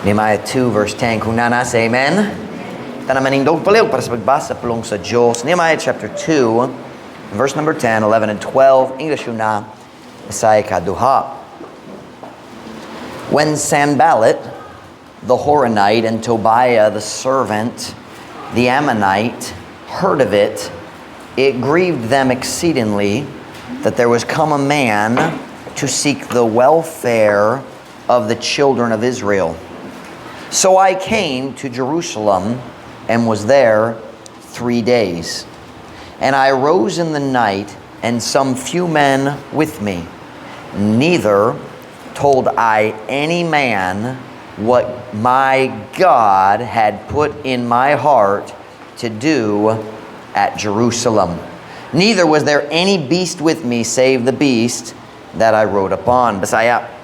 Nehemiah 2 verse 10. Kung nanas, amen? Tanamaning paliw para sa pagbasa pulong sa Diyos. Nehemiah chapter 2, verse number 10, 11, and 12. English yun na, Isaiah kaduha. When Sanballat, the Horonite, and Tobiah, the servant, the Ammonite, heard of it, it grieved them exceedingly that there was come a man to seek the welfare of the children of Israel. So I came to Jerusalem and was there 3 days. And I rose in the night, and some few men with me. Neither told I any man what my God had put in my heart to do at Jerusalem. Neither was there any beast with me save the beast that I rode upon. Bisaya.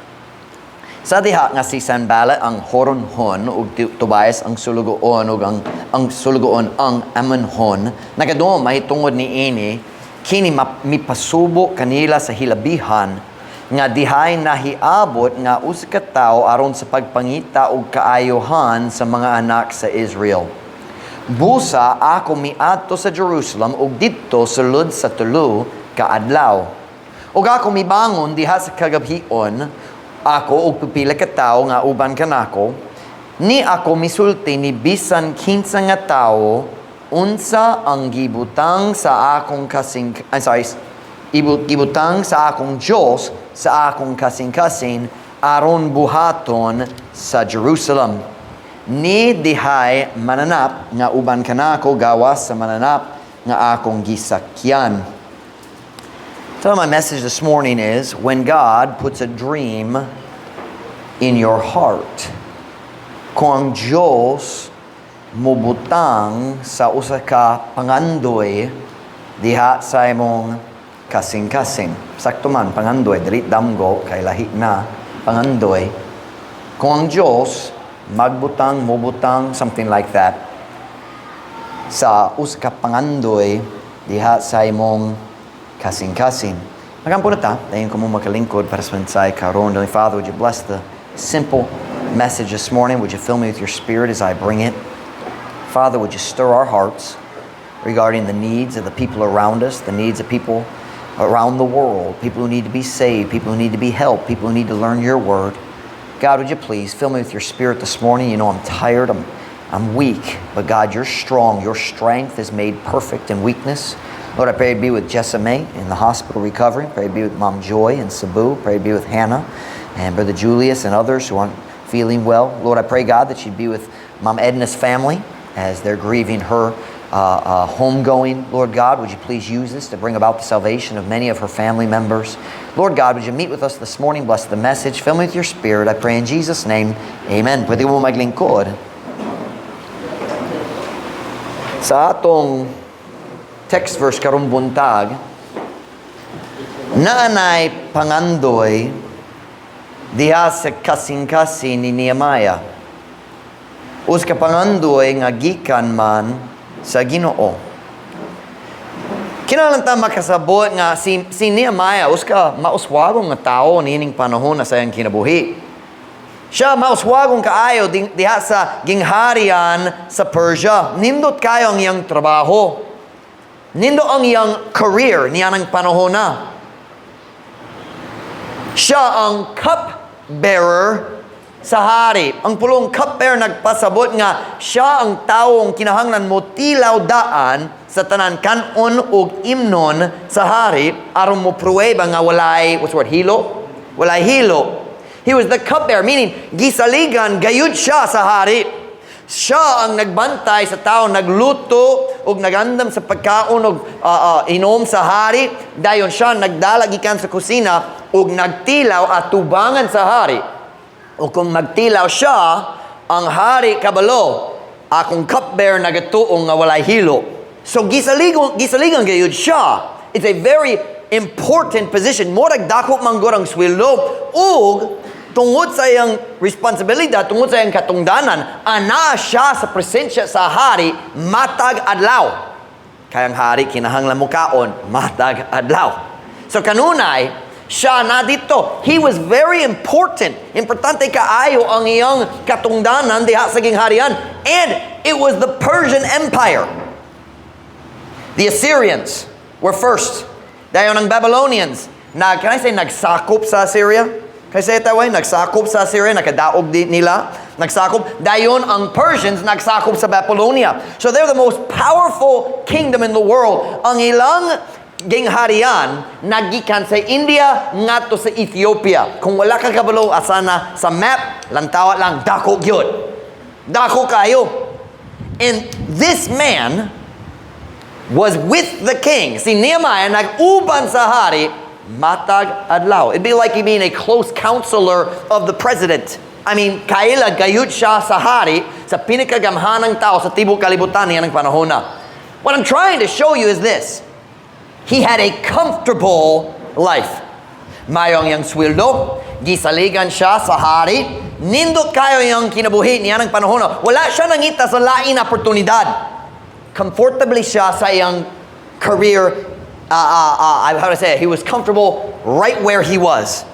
Sa diha nga si Sanballat ang Horonhon ug Tobias ang Sulugoon ug ang Sulugoon ang Ammonhon nagadum mahitungod ni ini kini mipasubo kanila sa hilabihan nga dihay nahiabot nga usa ka tawo aron sa pagpangita og kaayohan sa mga anak sa Israel. Busa ako miadto sa Jerusalem ug didto sulod sa 3 ka adlaw. Ug ako mibangon diha sa kagabhion ako og pipila ka tawo nga uban kanako ni ako misulti ni bisan kinsa nga tawo unsa ang gibutang sa akong gibutang sa akong Dios sa akong kasing-kasing aron buhaton sa Jerusalem. Ni dihay mananap nga uban kanako gawas sa mananap nga akong gisakyan. So my message this morning is, when God puts a dream in your heart, kung ang Diyos mubutang sa usa ka pangandoy diha sa imong kasing-kasing. Sakto man, pangandoy, dili damgo, kay lahi na, pangandoy. Kung ang Diyos magbutang, mubutang, something like that, sa usa ka pangandoy diha sa imong kasing-kasing. Magampo na ta, dahin ko mo makalingkod para sa mensahe karon. Heavenly Father, would you bless the simple message this morning? Would you fill me with your spirit as I bring it? Father, would you stir our hearts regarding the needs of the people around us, the needs of people around the world, people who need to be saved, people who need to be helped, people who need to learn your word. God, would you please fill me with your spirit this morning? You know I'm tired, I'm weak, but God, you're strong. Your strength is made perfect in weakness. Lord, I pray to be with Jessame in the hospital recovering. Pray to be with Mom Joy and Cebu. Pray to be with Hannah and Brother Julius and others who aren't feeling well. Lord, I pray, God, that you'd be with Mom Edna's family as they're grieving her homegoing. Lord God, would you please use this to bring about the salvation of many of her family members. Lord God, would you meet with us this morning? Bless the message. Fill me with your spirit. I pray in Jesus' name. Amen. Pwede mo maglingkod. Sa atong text verse karong buntag, naanay pangandoy diha sa kasing-kasing ni Nehemiah. Us ka pangandoy nga gikan man sa Ginoo. Kinahanglan ta makasabot nga si Nehemiah us ka mauswagong nga tawo nining panahon na sayang kinabuhi. Siya mauswagong kaayo diha sa gingharian sa Persia. Nindot kayo ang iyang trabaho. Nindo ang iyang career niya ng panahon na. Siya ang cupbearer sa hari. Ang pulong cupbearer nagpasabot nga siya ang taong kinahanglan mo tilaw daan sa tanan kanon ug imnon sa hari aron mo pruweba nga walay, what's the word, hilo? Walay hilo. He was the cupbearer, meaning gisaligan gayud siya sa hari. Siya ang nagbantay sa tao, nagluto ug nagandam sa pagkaon ug inom sa hari. Dayon siya nagdala gikan sa kusina ug nagtilaw at tubangan sa hari. O kung magtilaw siya, ang hari kabalo, akong cupbearer nagatuong nga walay hilo. So gisaligan gayud siya. It's a very important position. Murag dako manggod ang sweldo ug tungod sa iyang responsibilidad, tungod sa iyang katungdanan, ana siya sa presensya sa hari matag adlaw. Kayang hari kinahanglan mo kaon matag adlaw. So kanunay, Siya na dito. He was very important. Importante kaayo ang iyang katungdanan diha sa gingharian. And it was the Persian Empire. The Assyrians were first. Dayon ang Babylonians. Can I say nagsakop sa Assyria? Can I say it that way? Nagsakop sa Assyria, nakadaog nila. Nagsakop. Dayon ang Persians nagsakop sa Babylonia. So they're the most powerful kingdom in the world. Ang ilang gingharian nagikan sa India ngadto sa Ethiopia. Kung wala ka kabalo asana sa map, lantawa lang dako gyud. Dako kayo. And this man was with the king. Si Nehemiah nag-uban sa hari matag adlaw. It'd be like he being a close counselor of the president. I mean, kaila gayud siya sa hari sa pinakagamhanang tao sa tibok kalibutan niya ng panahon na. What I'm trying to show you is this. He had a comfortable life. Mayroong yang sweldo, gisaligan siya sa hari, nindot kayo yung kinabuhi niya ng panahon. Wala siya nangita sa lain na oportunidad. Comfortably siya sa iyang career. How to say it? He was comfortable right where he was.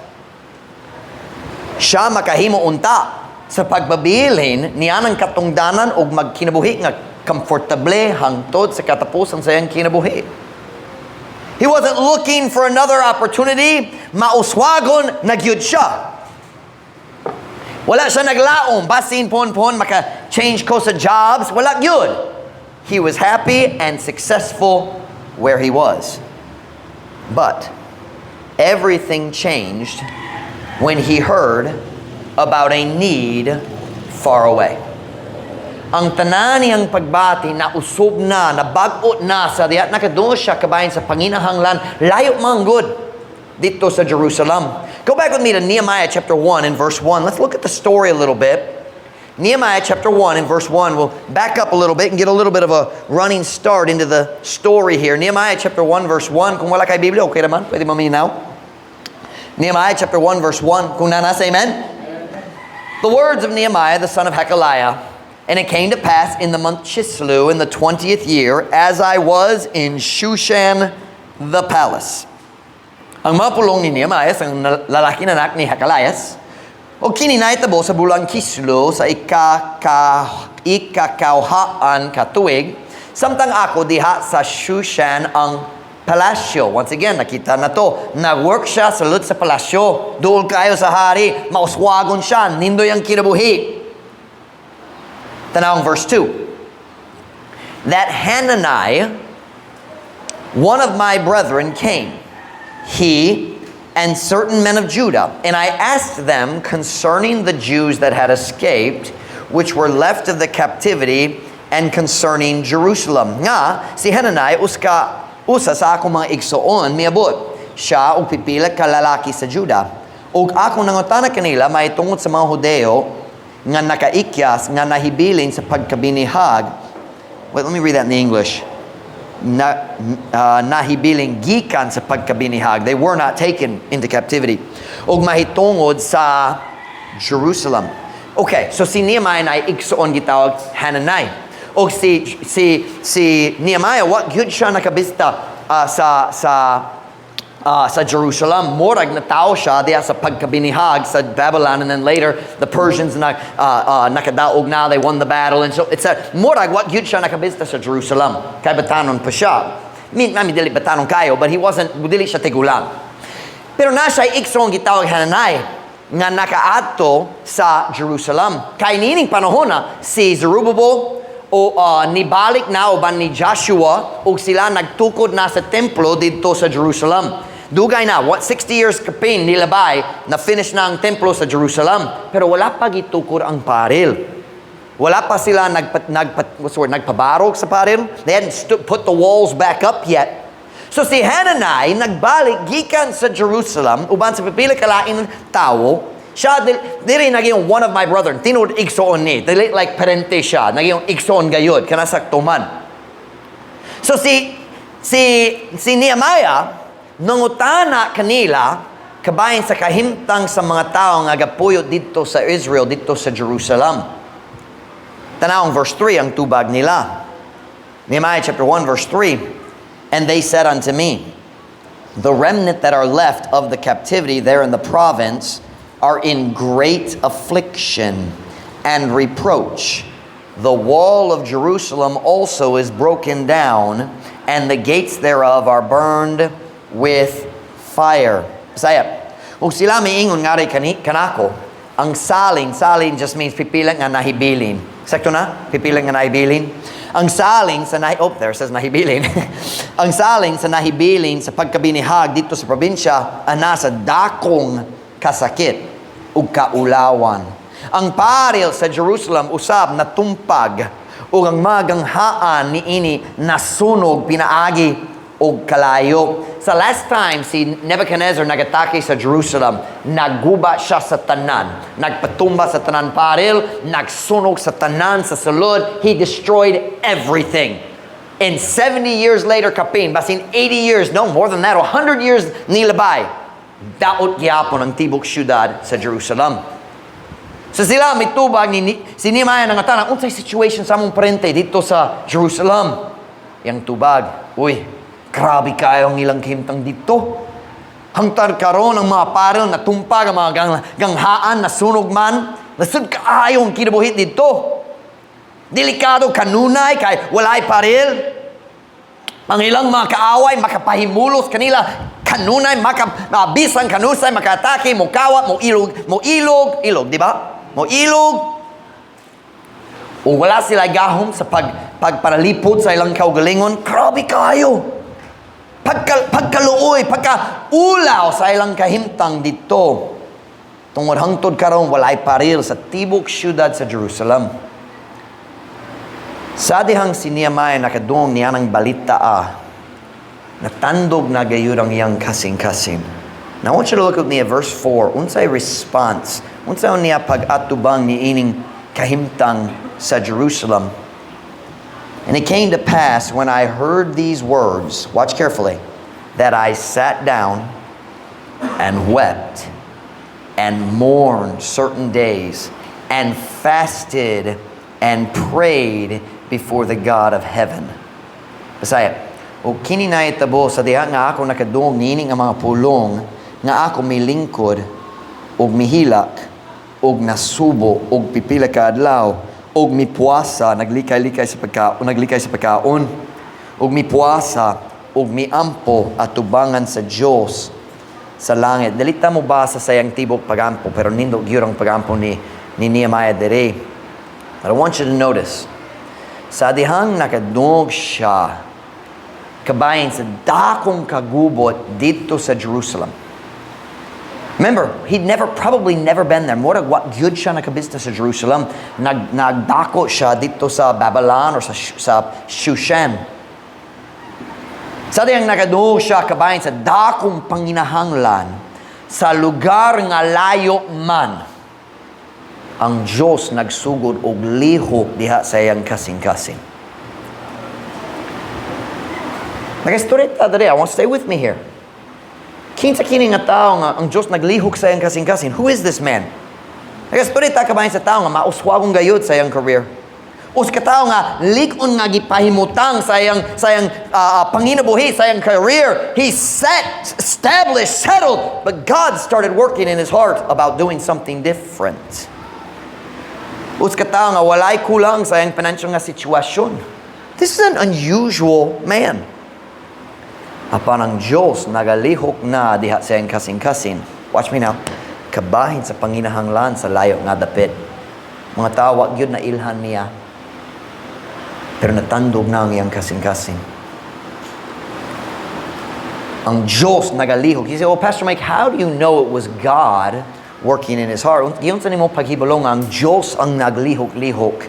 Siya makahimo unta sa pagbabilin niya ng katungdanan o magkinabuhi nga comfortable hangtod sa katapusan sa iyang kinabuhi. He wasn't looking for another opportunity. Mauswagon, nagyud siya. Wala siya naglaom. Basin pon maka-change ko sa jobs. Wala yun. He was happy and successful where he was. But everything changed when he heard about a need far away. Ang tanan niyang pagbati na usob na, nabagot na sa diya, nakadungo siya kabayan sa panginahanglan, layo manggod dito sa Jerusalem. Go back with me to Nehemiah chapter 1 and verse 1. Let's look at the story a little bit. Nehemiah chapter 1 and verse 1. We'll back up a little bit and get a little bit of a running start into the story here. Nehemiah chapter 1 verse 1. Kung wala kay Biblia, okay naman. Pwede maminaw. Nehemiah chapter 1 verse 1. Kung nana, say amen. The words of Nehemiah, the son of Hakaliah. And it came to pass in the month Chislew in the 20th year, as I was in Shushan the palace. Ang mga pulong ni Nehemiah, ang lalaki na anak ni Hakalias, o kininahitabo sa bulang Chislew sa ikakauhaan katuig, samtang ako diha sa Shushan ang palasyo. Once again, nakita na to. Nag-work siya sa lut sa palasyo. Doon kayo sa hari, mauswagon siya, nindoy ang kinabuhi. Tanawang verse 2. That Hanani, one of my brethren, came, he and certain men of Judah, and I asked them concerning the Jews that had escaped, which were left of the captivity, and concerning Jerusalem. Nga, si Hanani usa sa akong mga igsoon miabot. Siya og pipila ka lalaki sa Judah. Og akong nangutana kanila may tungod sa mga Hudeo nga nakaikyas, nga nahibilin sa pagkabinihag. Wait, let me read that in the English. Nahibiling gikan sa pagkabinihag. They were not taken into captivity. Og mahitungod sa Jerusalem. Okay, so si Nehemiah na igsoon gitawag Hanani. Og si Nehemiah, what gyud siya nakabista sa Jerusalem. Murag na tao siya diya sa pagkabinihag sa Babylon, and then later the Persians nakadaog na, they won the battle, and so it's a murag what gyud siya nakabista sa Jerusalem. Kay batanon pa siya. Mami dili batanon kayo, but dili siya tigulang. Pero na siya iksong gitawag Hanani nga nakaadto sa Jerusalem. Kay nining panahon na si Zerubbabel nibalik na uban ni Joshua o sila nagtukod na sa templo dito sa Jerusalem. Dugay na, 60 years kapin nilabay na finish na ang templo sa Jerusalem. Pero wala pa gitukod ang paril. Wala pa sila nagpabarog sa paril. They hadn't put the walls back up yet. So si Hanani nagbalik gikan sa Jerusalem uban sa pipila kalain tao. Siya dili naging one of my brethren. Tinud igsoon ni. Dili like parente siya. Naging igsoon gayud kana saktuman. So si Nehemiah nangutana kanila kabayan sa kahimtang sa mga tao nga gapuyot dito sa Israel, dito sa Jerusalem. Tanawang verse 3 ang tubag nila. Nehemiah chapter 1 verse 3. And they said unto me, The remnant that are left of the captivity there in the province are in great affliction and reproach. The wall of Jerusalem also is broken down, and the gates thereof are burned with fire. Saya, kung sila may ingon nga rin kanako, ang salin just means pipilang nga nahibilin. Sakto na? Pipilang nga nahibilin. Ang saling sa there says nahibilin. Ang saling sa nahibilin sa pagkabinihag dito sa probinsya ana sa dakong kasakit ug kaulawan. Ang paril sa Jerusalem usab natumpag ug ang maganghaan niini nasunog pinaagi og kalayo. Sa last time si Nebuchadnezzar nagatake sa Jerusalem, nagguba siya sa tanan, nagpatumba sa tanan paril, nagsunog sa tanan sa sulod. He destroyed everything. And 70 years later kapin, basin 80 years, no more than that, 100 years nilabay, daot gyapon ang tibok syudad sa Jerusalem. So sila may tubag si Nehemiah nangatanan unsay situation sa among parente dito sa Jerusalem. Yang tubag, uy, grabe kayo ang ilang kahimtang dito. Hangtod karon ang mga paril na tumpag, ang mga ganghaan na sunog man. Nasud kaayo ang kinabuhit dito. Delikado kanunay kay walay paril. Ang ilang mga kaaway makapahimulos kanila kanunay makabisang kanusay makatake mo kawat mo ilog, di ba? Mo ilog. O wala sila gahom sa pagparalipod sa ilang kaugalingon. Grabe kayo. Pagkaluoy, pagkaulaw sa ilang kahimtang dito. Tungod hangtod karon walay paril sa tibok syudad sa Jerusalem. Sa dihang si Nehemiah nakadung niya ng balita natandog na gayud ang iyang kasing-kasing. Now I want you to look at niya verse 4. Unsay response? Unsay niya pag-atubang ni ining kahimtang sa Jerusalem? And it came to pass when I heard these words, watch carefully, that I sat down and wept and mourned certain days and fasted and prayed before the God of heaven. Basaya, o kini na itabo sa diha nga ako nakadung nining ang mga pulong nga ako milingkod og mihilak og nasubo og pipila ka adlaw og mipuasa naglikay sa pagkaon og mipuasa og miampo atubangan sa Dios sa langit. Dalita mo ba sa sayang tibok pagampo pero nindog gyud ang pagampo ni Nehemiah dere. But I want you to notice sa dihang nakadungog siya kabayin sa dakong kagubot dito sa Jerusalem. Remember, he'd probably never been there. Murag what gyud siya nakabista sa Jerusalem. Nagdako siya dito sa Babylon or sa Shushan. Sa diyang nakadungog siya kabayan sa dakong panginahanglan sa lugar nga layo man. Ang Diyos nagsugod og lihok diha sa iyang kasing-kasing. Nag-istorita dere. I want to stay with me here. Kinsa kini nga tao nga ang Diyos naglihok sa iyang kasing-kasing. Who is this man? Nag-istorita ka ba sa tao nga mauswagong gayud sa iyang career? O sa tao nga likon nga gipahimutang sa iyang panginabuhi, sa iyang career. He established, settled. But God started working in his heart about doing something different. O sa tao nga walay kulang sa iyang financial nga sitwasyon. This is an unusual man. Apan ang Diyos nagalihok na diha sa iyang kasing-kasing. Watch me now. Kabahin sa panginahanglan sa layo nga dapit. Mga tawag yun na ilhan niya. Pero natandog na ang iyang kasing-kasing. Ang Diyos nagalihok. You say, oh Pastor Mike, how do you know it was God working in his heart? Giyon sa nimo paghibulong ang Diyos ang naglihok-lihok.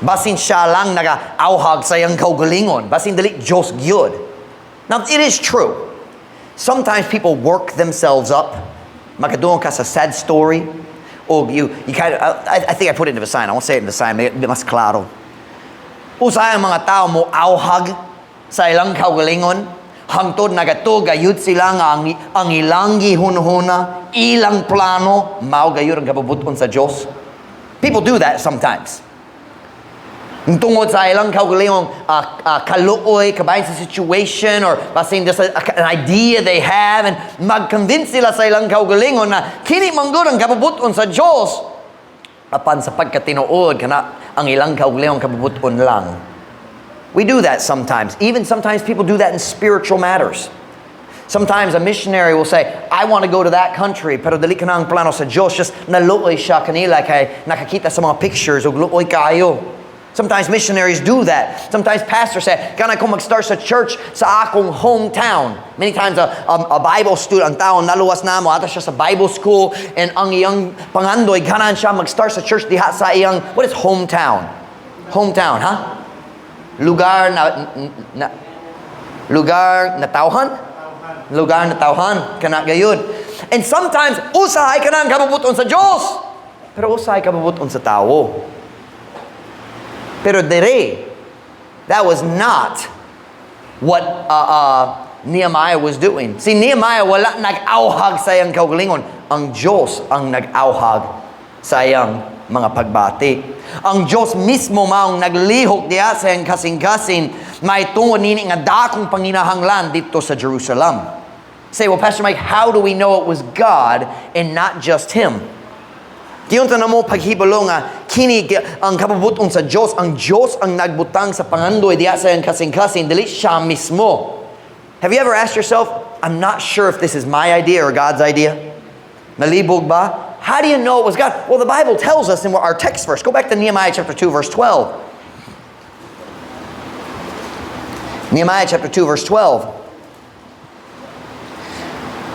Basin siya lang nag-auhag sa iyang kaugalingon. Basin dali Diyos gyud. Now, it is true. Sometimes people work themselves up. Makadung ka sa sad story. O you kind of, I think I put it into the sign. I won't say it in the sign. May mas klaro. Usay ang mga tao mo auhag sa ilang kaugalingon. Hangtod nagatog, gayud sila nga ang ilang gihunhuna, ilang plano, mao gayud ang kapabuton sa Diyos. People do that sometimes. Tungod sa ilang kaugalingong kaluoy, kabayan sa situation, or basin just an idea they have, and mag-convince sila sa ilang kaugalingon na kini manggod ang kabubuton sa Diyos. Apan sa pagkatinuod, kana ang ilang kaugalingong kabubuton lang. We do that sometimes. Even sometimes people do that in spiritual matters. Sometimes a missionary will say, I want to go to that country, pero dali ka na ang plano sa Diyos. Just naluoy siya kanila kay nakakita sa mga pictures o luoy kayo. Sometimes missionaries do that. Sometimes pastors say, kana kung mag-start sa church sa akong hometown. Many times a Bible student, ang taon naluwas na mo, ata siya sa Bible school, and ang iyang pangandoy, ganan siya mag-start sa church diha sa iyang, what is hometown? Hometown, ha? Lugar na tawhan? Lugar na tawhan, kana gayud. And sometimes, usahay ka na ang kabubuton sa Diyos. Pero usahay kabubuton sa tao. Pero that was not what Nehemiah was doing. Si Nehemiah wala nag-auhag sa iyang kaugalingon. Ang Diyos ang nag-auhag sa iyang mga pagbati. Ang Diyos mismo maong naglihok diya sa iyang kasing-kasing may tungod nini nga dakong panginahanglan dito sa Jerusalem. Say, well, Pastor Mike, how do we know it was God and not just Him? Diyon na mo paghibalo nga kini ang kabubuton sa Diyos. Ang Diyos ang nagbutang sa pangandoy diya sa iyang kasing-kasing, dili siya mismo. Have you ever asked yourself, I'm not sure if this is my idea or God's idea? Nalibog ba? How do you know it was God? Well, the Bible tells us in our text verse. Go back to Nehemiah chapter 2, verse 12. Nehemiah chapter 2, verse 12.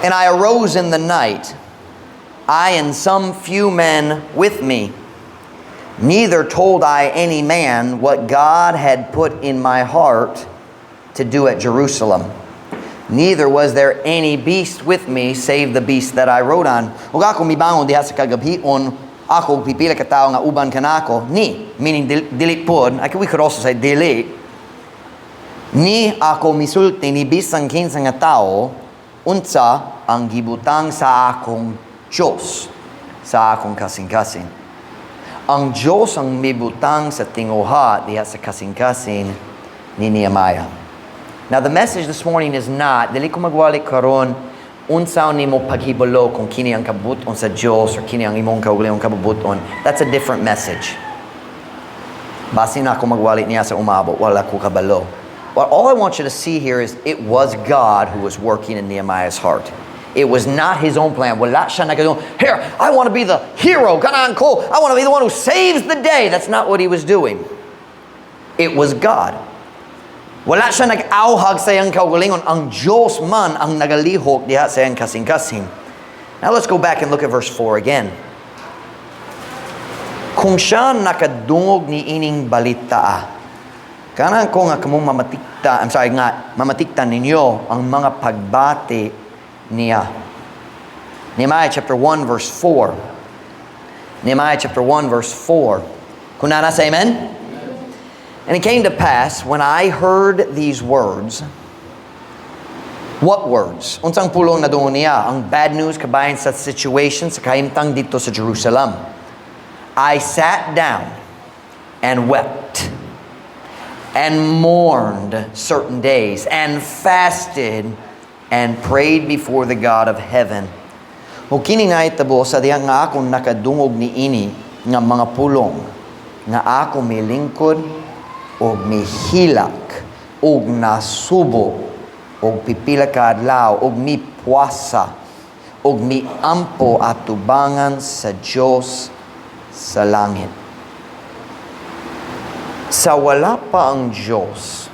And I arose in the night, I and some few men with me. Neither told I any man what God had put in my heart to do at Jerusalem. Neither was there any beast with me, save the beast that I rode on. Ug ako mibangon diha sa kagabhion, ako pipila ka tawo nga uban kanako, meaning dili pod, we could also say dili. Ni ako misulti ni bisang kinsa nga tawo, unsa ang gibutang sa akong Diyos, sa akong kasing-kasing. Ang Diyos ang mibutang sa tinguha diha sa kasing-kasing ni Nehemiah. Now the message this morning is not, dili ko magwali karon unsaon nimo paghibalo kung kini ang kabubuton sa Diyos or kini ang imong kaugalingong kabubuton. That's a different message. Basi na ako magwali niya sa umabot, wala ko kabalo. Well, all I want you to see here is it was God who was working in Nehemiah's heart. It was not his own plan. Wala siya nagano, here, I want to be the hero. Kanaan ko. I want to be the one who saves the day. That's not what he was doing. It was God. Wala siya nag-auhag sa iyang kaugalingon. Ang Diyos man ang nagalihok diha sa iyang kasing-kasing. Now let's go back and look at verse 4 again. Kung siya nakadungog ni ining balita, kanaan ko nga kamong mamatiktan ninyo ang mga pagbati niya. Nehemiah chapter 1 verse 4. Nehemiah chapter 1 verse 4. Kunana say amen? And it came to pass when I heard these words. What words? Unsang pulong na doon niya? Ang bad news kabayan sa situation sa kahimtang dito sa Jerusalem. I sat down and wept and mourned certain days and fasted and prayed before the God of heaven. O kini nga itabo sa diya nga akong nakadungog ni ini nga mga pulong nga ako milingkod o mihilak o nasubo o pipila ka adlaw o mipuasa o miampo at tubangan sa Diyos sa langit. Sa wala pa ang Diyos,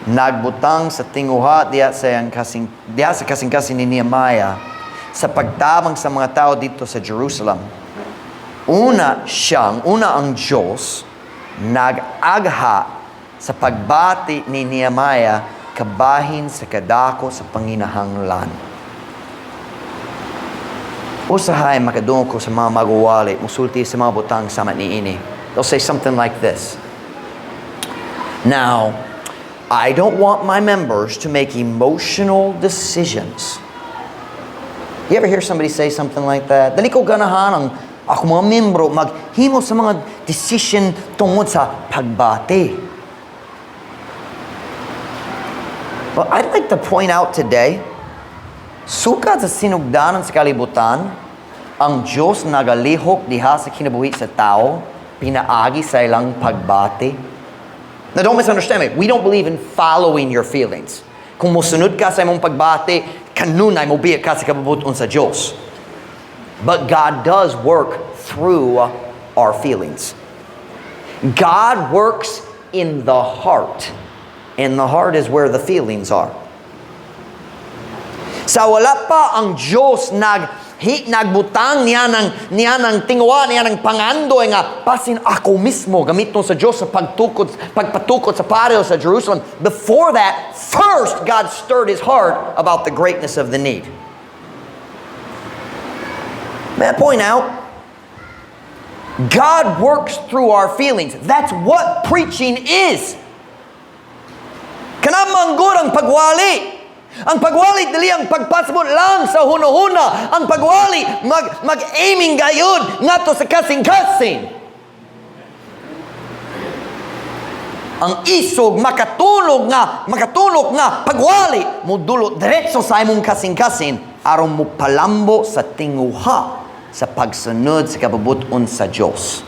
nagbutang sa tinguha diya sa kasing-kasing ni Nehemiah sa pagtabang sa mga tao dito sa Jerusalem. Una ang Diyos nag-agha sa pagbati ni Nehemiah kabahin sa kadako sa panginahanglan. Usahay makadungog ko sa mga magwali, musulti sa mga butang sama ni ini. They'll say something like this. Now, I don't want my members to make emotional decisions. You ever hear somebody say something like that? Dali ko ganahan ang ako mga membro, maghimo sa mga decision tungod sa pagbati. But I'd like to point out today, sukad sa sinugdanan sa kalibutan, ang Diyos nagalihok diha sa kinabuhi sa tao, pinaagi sa ilang pagbati. Now don't misunderstand me. We don't believe in following your feelings. Kung musunod ka sa imong pagbati, kanunay mo biya ka sa kabubuton sa Diyos. But God does work through our feelings. God works in the heart. And the heart is where the feelings are. Sa wala pa ang Diyos nagbutang niya ng tingwa, niya ng pangandoy nga pasin ako mismo gamiton sa Diyos sa pagpatukod sa parel sa Jerusalem. Before that, first God stirred His heart about the greatness of the need. May I point out, God works through our feelings. That's what preaching is. Kanamanggod ang pagwali. Ang pagwali dili ang pagpasabot lang sa hunahuna. Ang pagwali mag-aiming gayud ngadto sa kasing-kasing. Ang isog makatulog nga pagwali mo dulot diretso sa imong kasing-kasing aron mo palambo sa tinguha sa pagsunod sa kabubuton sa Diyos.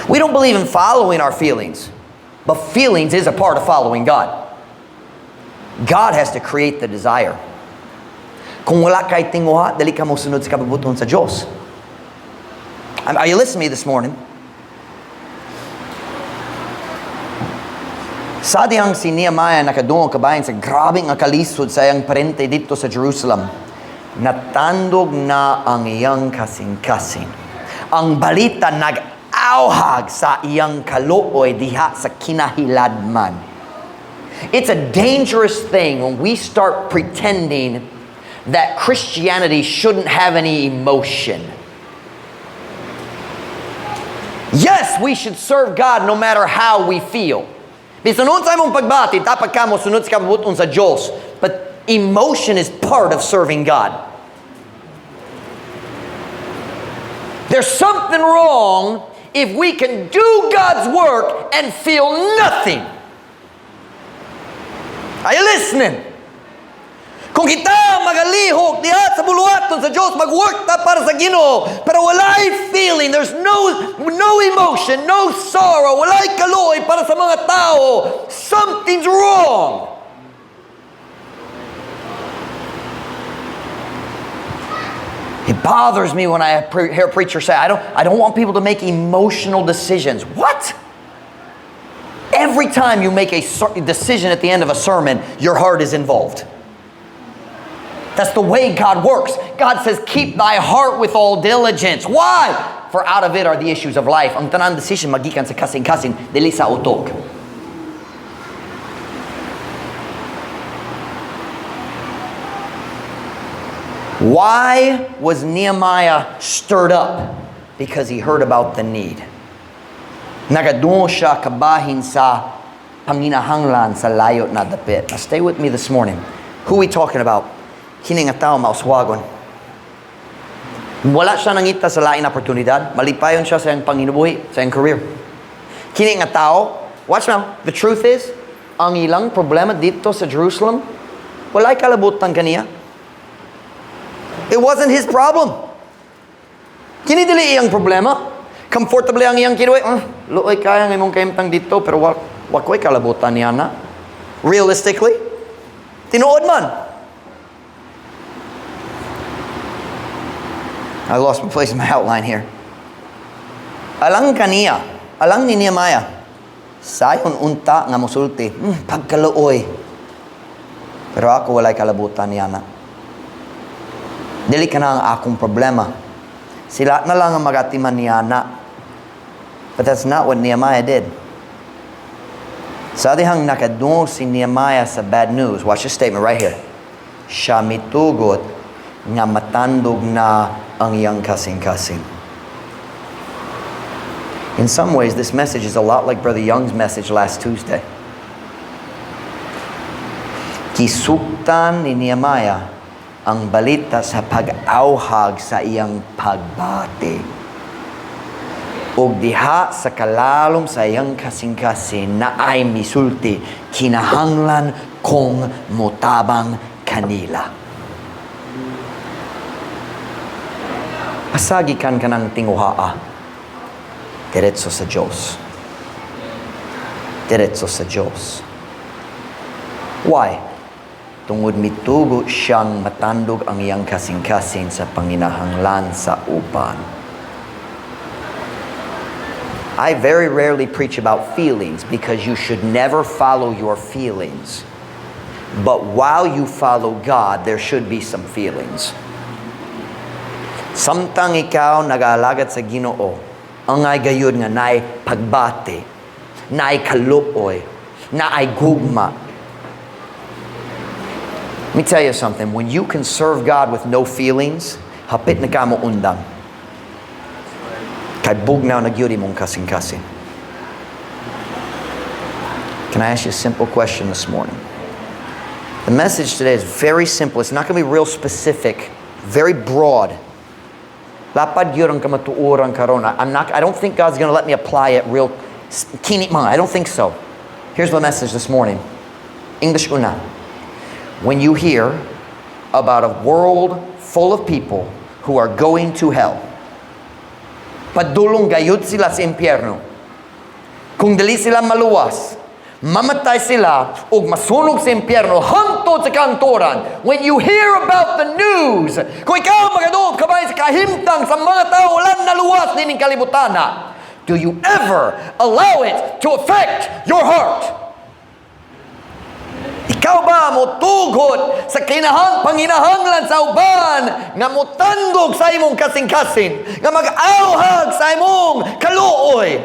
We don't believe in following our feelings, but feelings is a part of following God. God has to create the desire. Kung wala kay tinguha, dali ka mo sunod sa kabubuton sa Diyos. Are you listening to me this morning? Sa dihang si Nehemiah nakadungog kabayan sa grabing akalisod sa iyang parente dito sa Jerusalem, natandog na ang iyang kasing-kasing. Ang balita nag-auhag sa iyang kaluoy diha sa kinahiladman. It's a dangerous thing when we start pretending that Christianity shouldn't have any emotion. Yes, we should serve God no matter how we feel. Bisan unsa imong pagbati, dapat ka mo sunod sa kabubuton sa Diyos. But emotion is part of serving God. There's something wrong if we can do God's work and feel nothing. Are you listening? Kung kita magalihok diha sa buluhaton sa Diyos, mag-work ta para sa Ginoo, pero walay feeling, there's no emotion, no sorrow, walay kaloy para sa mga tao, something's wrong. It bothers me when I hear preachers say, I don't want people to make emotional decisions. What? Every time you make a decision at the end of a sermon, your heart is involved. That's the way God works. God says, keep thy heart with all diligence. Why? For out of it are the issues of life. Ang tanan decision magikan sa kasing-kasing, dili sa utok. Why was Nehemiah stirred up? Because he heard about the need. Nagadungo siya kabahin sa panginahanglan sa layo na dapit. Now stay with me this morning. Who are we talking about? Kini nga tao mauswagon. Wala siya nangita sa lain oportunidad. Malipayon siya sa iyang panginubuhi, sa iyang career. Kini nga tao, watch now, the truth is, ang ilang problema dito sa Jerusalem, wala'y kalabutan kaniya. It wasn't his problem. Kini dili iyang problema. Comfortable ang iyang kinuwi. Luoy kaya ng imong kaimtang dito, pero wakoy kalabutan niya na. Realistically, tinuod man. I lost my place in my outline here. Alang kaniya, alang ni Nehemiah, sayon unta nga musulti, pagkaluoy. Pero ako walay kalabutan niya na. Dili ka na ang akong problema. Sila na lang ang magatiman niya na. But that's not what Nehemiah did. Sa dihang nakadungo si Nehemiah sa bad news, watch this statement right here. Siya mitugot nga matandog na ang iyang kasing-kasing. In some ways, this message is a lot like Brother Young's message last Tuesday. Kisuktan ni Nehemiah ang balita sa pag-auhag sa iyang pagbati. Og diha sa kalalom sa iyang kasing-kasing na ay misulti, kinahanglan kong mutabang kanila. Pasagikan ka ng tinguhaa. Diretso sa Diyos. Diretso sa Diyos. Why? Tungod mitugo siyang matandog ang iyang kasing-kasing sa panginahanglan sa uban. I very rarely preach about feelings because you should never follow your feelings. But while you follow God, there should be some feelings. Samtang ikaw nag-aalagad sa Ginoo, ang ay gayud nga naay pagbati, naay kaluoy, naay gugma. Let me tell you something. When you can serve God with no feelings, hapit na ka mo undang. Kay bugnaw na gyud imong kasing-kasing. Can I ask you a simple question this morning? The message today is very simple. It's not going to be real specific, very broad. Lapad gyud ang kamatuoran karon. I don't think God's going to let me apply it real kinit mga. I don't think so. Here's the message this morning. English una. When you hear about a world full of people who are going to hell, padulong gayud sila sa impyerno. Kung dili sila maluwas, mamatay sila o masunog sa impyerno hangtod sa kantoran. When you hear about the news, kung ikaw magadood kabay sa kahimtang sa mga tao lang naluwas din ng kalibutana, do you ever allow it to affect your heart? Ikaw ba mo tugod sa panginahanglan sa uban nga mutandog sa imong kasing-kasing, nga mag-auhag sa imong kaluoy?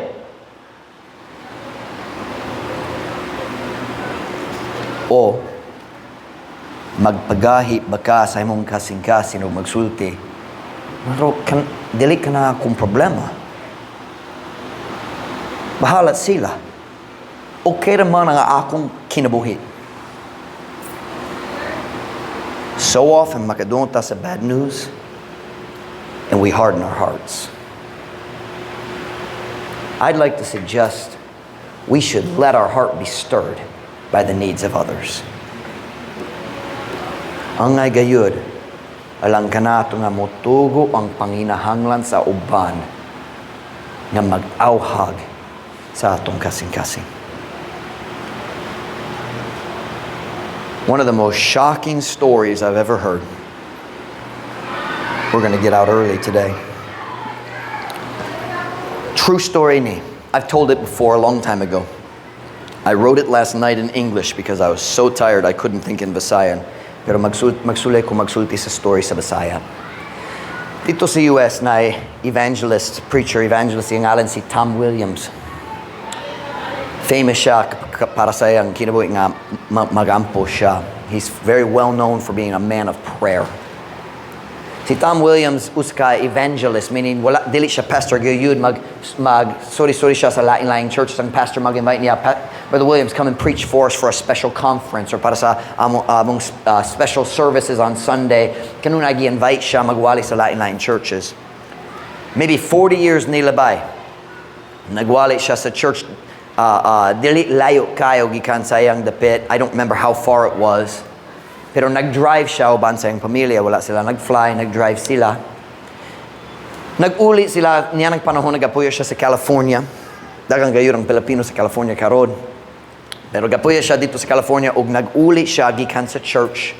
O magpagahi ba ka sa imong kasing-kasing o magsulti? Pero dili ka na akong problema. Bahala sila. Okay naman ang akong kinabuhi. So often, makadungot ta sa bad news, and we harden our hearts. I'd like to suggest we should let our heart be stirred by the needs of others. Ang ay gayud, alang kanato nga motugo ang panginahanglan sa uban nga mag-auhag sa atong kasing-kasing. One of the most shocking stories I've ever heard. We're going to get out early today. True story ni. I've told it before a long time ago. I wrote it last night in English because I was so tired I couldn't think in Visayan. Pero magsulti sa story sa Bisaya. Dito sa US na preacher evangelist, yung ngalan si Tom Williams. Famous siya para sa iyang kinabuhi nga magampo siya. He's very well known for being a man of prayer. Si Tom Williams uska evangelist, meaning wala dili siya pastor gyud sorry siya sa lain-laing church ang pastor mag-invite niya, Brother Williams, come and preach for us for a special conference or para sa among special services on Sunday. Kanun gi-invite siya magwali sa lain-laing churches. Maybe 40 years nilabay. Nagwali siya sa church dili layo kayo gikan sa iyang dapit. I don't remember how far it was. Pero nag-drive siya uban sa iyang pamilya. Wala sila nag-fly, nag-drive sila. Nag-uli sila, niya nagpanahon nag-apuya siya sa California. Dagang gayon ang Pilipino sa California karon. Pero gapuya siya dito sa California ug nag-uli siya gikan sa church.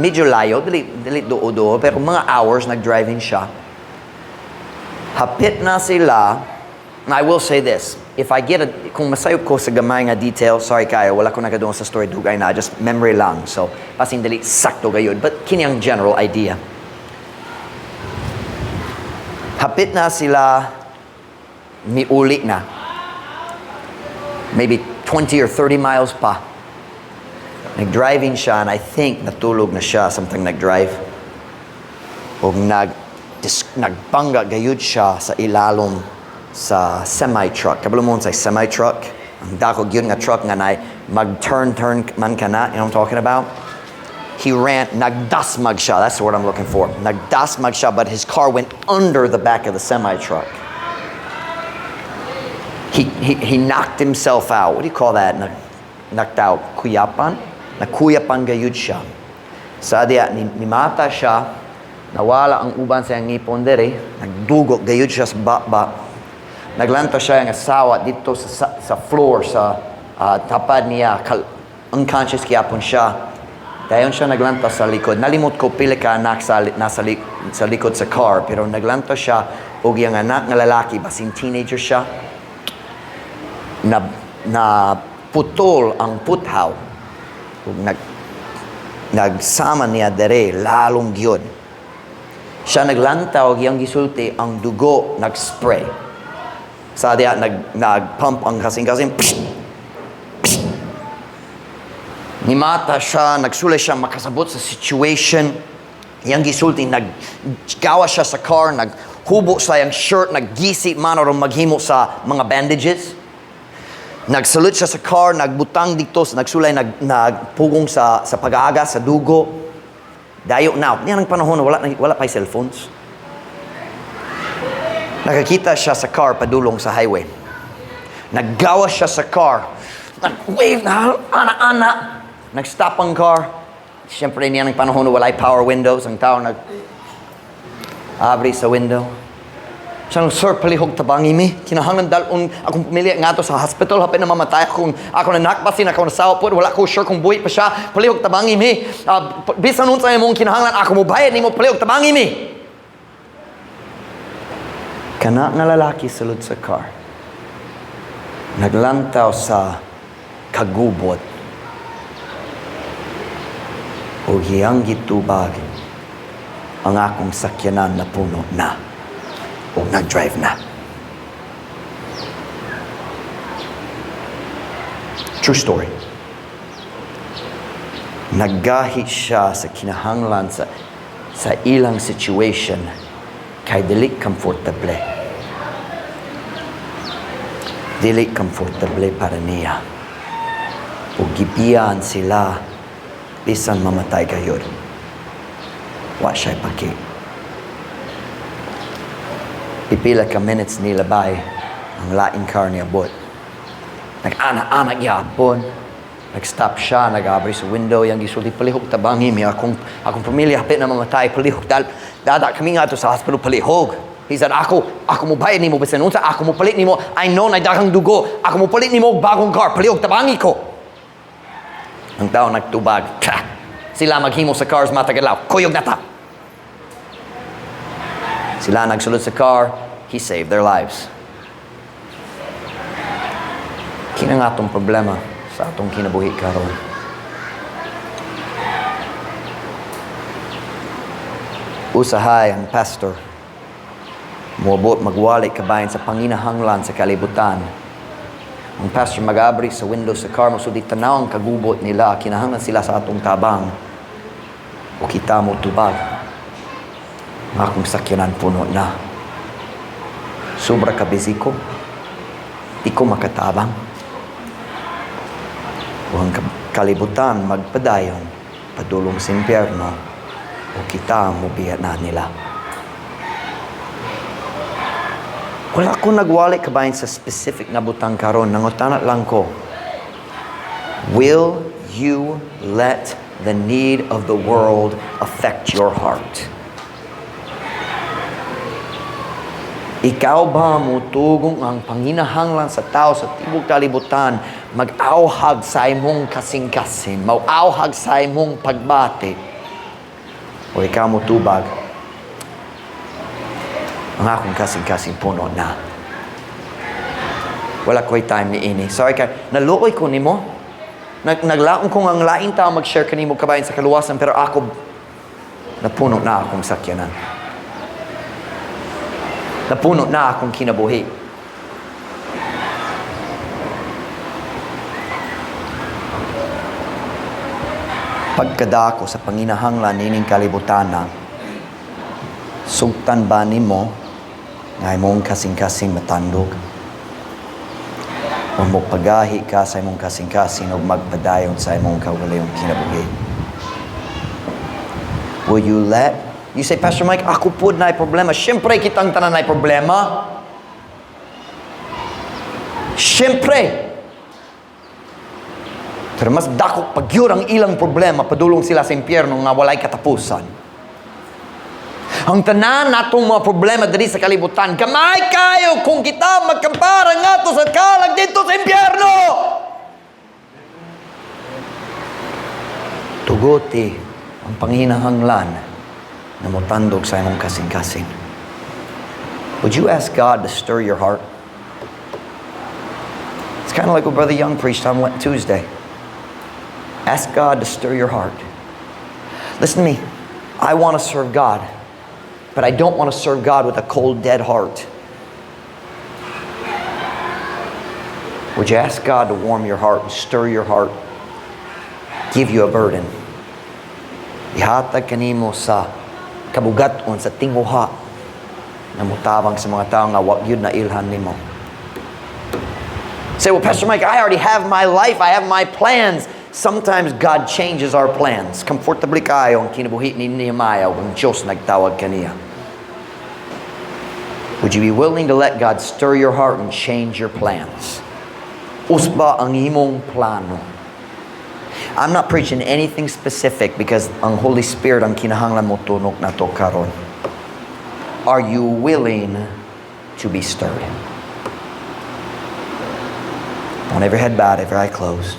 Medyo layo, dili do-do, pero mga hours nag-driving siya. Hapit na sila. And I will say this, if I get kung masayop ko sa gamay nga detail, sorry kayo, wala ko nagadoon sa story, dugay na, just memory lang. So, pasing dali, sakto gayon. But kini ang general idea. Hapit na sila, miuli na. Maybe 20 or 30 miles pa. Nag-driving siya, and I think natulog na siya, something nag-drive. O nagbangga gayud siya sa ilalom sa semi-truck. Kabalo mo sa semi-truck? Ang dako yun nga truck nga na mag-turn man ka na. You know what I'm talking about? He ran, nagdasmag siya. That's the word I'm looking for. Nagdasmag siya, but his car went under the back of the semi-truck. He knocked himself out. What do you call that? Knocked out. Kuyapan? Nakuyapan gayud siya. Sa diya, nimata siya. Nawala ang uban sa ngipon dere. Nagdugo gayud siya sa baba. Naglanta siya ang asawa dito sa floor, sa tapad niya. Unconscious kiyapon siya. Dayon siya naglanta sa likod. Nalimot ko pila ka anak sa likod sa car. Pero naglanta siya. O yung anak ng lalaki, basing teenager siya. Na putol ang puthaw. Nagsama niya dere, lalong gyud. Siya naglantaw, yung gisulti, ang dugo nag-spray. Sa diya, nag-pump ang kasing-kasing. Nimata siya, nagsulay siya, makasabot sa situation. Yung gisulti, naggawa siya sa car, naghubo sa yung shirt, naggisi man o maghimo sa mga bandages. Nagsalut siya sa car, nagbutang dito, nagsulay, nagpugong sa pag-aaga, sa dugo. Dayo now. Yan ang panahon na wala pa cellphones. Nakakita siya sa car padulong sa highway. Naggawa siya sa car. Nag-wave na, ana-ana. Nag-stop ang car. Siyempre niyan ang panahon na wala power windows. Ang tao abri sa window. Siyang, sir, palihog tabangi mi. Kinahanglan dalon akong pumili nga to sa hospital. Hapin na mamatay akong ako na nakbasin, ako na sawapod. Wala ko sure kung buhay pa siya. Palihog tabangi mi. Bisan nun sa mong kinahanglan, ako mo bayad, ni mo palihog tabangi mi. Kana nga lalaki sulod sa car. Naglantaw sa kagubot. O hiyang gitubag ang akong sakyanan na puno na. O nag-drive na. True story. Naggahi siya sa kinahanglan sa ilang situation kay dili comfortable. Dili comfortable para niya. O gibiyan sila bisan mamatay kayo. Wa siya paki. Ipila ka minutes nila bay ang laing car niya bot. Nag-anak-anak yapon. Nag-stop siya, nag-abri sa window, yung gisulti, palihog tabangi mi. Akong pamilya hapit na mamatay, palihog. Dada kami nga to sa hospital, palihog. He said, ako mo bayad ni mo, bisan unsa, ako mo palit ni mo, I know na daghang dugo, ako mo palit ni mo bagong car, palihog tabangi ko. Ang tao nagtubag, sila maghimo sa cars matagalaw, kuyog na ta. Sila nagsulod sa car, he saved their lives. Kina nga itong problema sa atong kinabuhi karon. Usahay ang pastor. Muabot magwali kabayan sa panginahanglan sa kalibutan. Ang pastor mag-abri sa window sa car, masudi tanaw ang kagubot nila, kinahanglan sila sa atong tabang. O kita mo tubag. Akong sakyanan puno na. Sobra ka busy ko. Di ko makatabang. O ang kalibutan magpadayon, padulong sa impyerno, o kita mo biyan na nila. Wala ko nagwali kabayan sa specific na butang karon. Nangutanat lang ko. Will you let the need of the world affect your heart? Ikaw ba mutugong ang panginahanglan sa tao sa tibok kalibutan, mag-auhag sa imong kasing-kasing, mag-auhag sa imong pagbati? O ikaw mutubag, ang akong kasing-kasing puno na. Wala ko'y time ni ini. Sorry ka, naluoy ko nimo. Naglaon kong ang laing tao mag-share kanimo kabayan sa kaluwasan, pero ako, napuno na akong sakyanan. Napuno na akong kinabuhi. Pagkadako sa panginahanglan nining kalibutan, sugtan ba nimo nga imong kasing-kasing matandog? O mo pagahi ka sa imong kasing-kasing o magpadayon sa imong kaugalingong kinabuhi? Will you let? You say, Pastor Mike, ako po na problema. Siyempre, kitang tanan na problema. Siyempre, pero mas dako pag yun ang ilang problema, padulong sila sa impyerno nga walay katapusan. Ang tanan natong mga problema diri sa kalibutan, gamay kayo kung kita magkampara nga to sa kalag dito sa impyerno. Tuguti ang panghinahanglan na motandog sa imong kasing-kasing. Would you ask God to stir your heart? It's kind of like what Brother Young preached on Tuesday. Ask God to stir your heart. Listen to me. I want to serve God, but I don't want to serve God with a cold, dead heart. Would you ask God to warm your heart, stir your heart, give you a burden? Ihatag kanimo sa kabugaton sa tinguha na mutabang sa mga tao nga wag yun na ilhan nimo. Say, well, Pastor Mike, I already have my life. I have my plans. Sometimes God changes our plans. Comfortably kayo ang kinabuhi ni Nehemiah kung Diyos nagtawag kaniya. Would you be willing to let God stir your heart and change your plans? Usba ang imong plano. I'm not preaching anything specific because ang Holy Spirit ang kinahanglan mo tunok na to karon. Are you willing to be stirred? I want every head bowed, every eye closed.